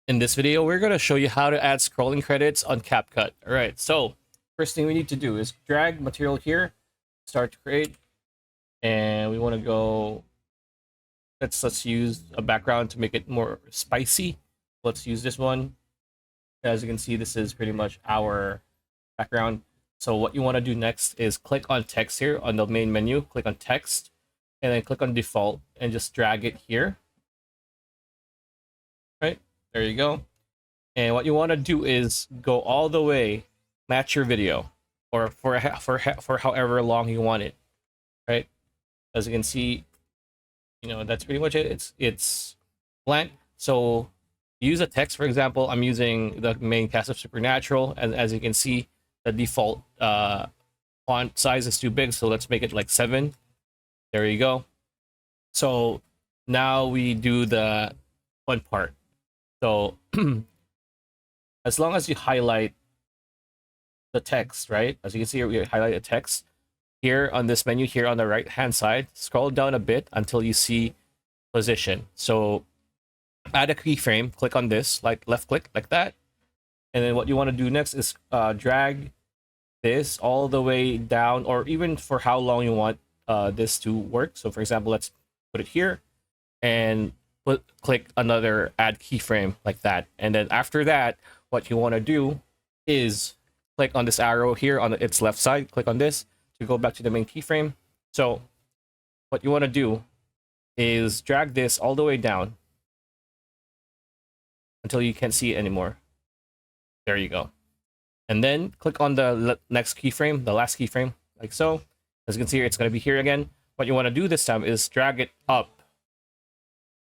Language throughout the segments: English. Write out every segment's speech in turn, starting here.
In this video, we're going to show you how to add scrolling credits on CapCut. All right, so first thing we need to do is drag material here, start to create, and we want to go, let's use a background to make it more spicy. Let's use this one. As you can see, this is pretty much our background. So what you want to do next is click on text here on the main menu, click on text, and then click on default and just drag it here. Right, there you go. And what you want to do is go all the way, match your video, or for however long you want it. Right, as you can see, that's pretty much it. It's blank. So use a text. For example, I'm using the main cast of Supernatural, and as you can see, the default font size is too big, so let's make it like 7. There you go. So now we do the fun part. So as long as you highlight the text, right? As you can see here, we highlight the text here on this menu here on the right hand side. Scroll down a bit until you see position. So add a keyframe, click on this, like left click like that. And then what you want to do next is drag this all the way down, or even for how long you want this to work. So for example, let's put it here and click another add keyframe like that. And then after that, what you want to do is click on this arrow here on its left side, click on this to go back to the main keyframe. So what you want to do is drag this all the way down until you can't see it anymore. There you go. And then click on the next keyframe, the last keyframe, like so. As you can see here, it's going to be here again. What you want to do this time is drag it up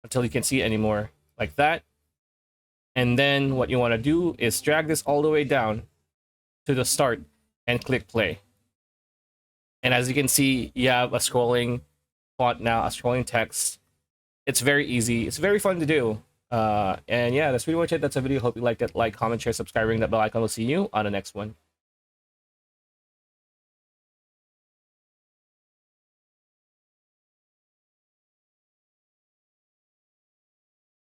until you can't see it anymore, like that. And then what you want to do is drag this all the way down to the start and click play. And as you can see, you have a scrolling font now, a scrolling text. It's very easy. It's very fun to do. And yeah, that's pretty much it. That's a video. Hope you liked it. Like, comment, share, subscribe, ring that bell icon. We'll see you on the next one.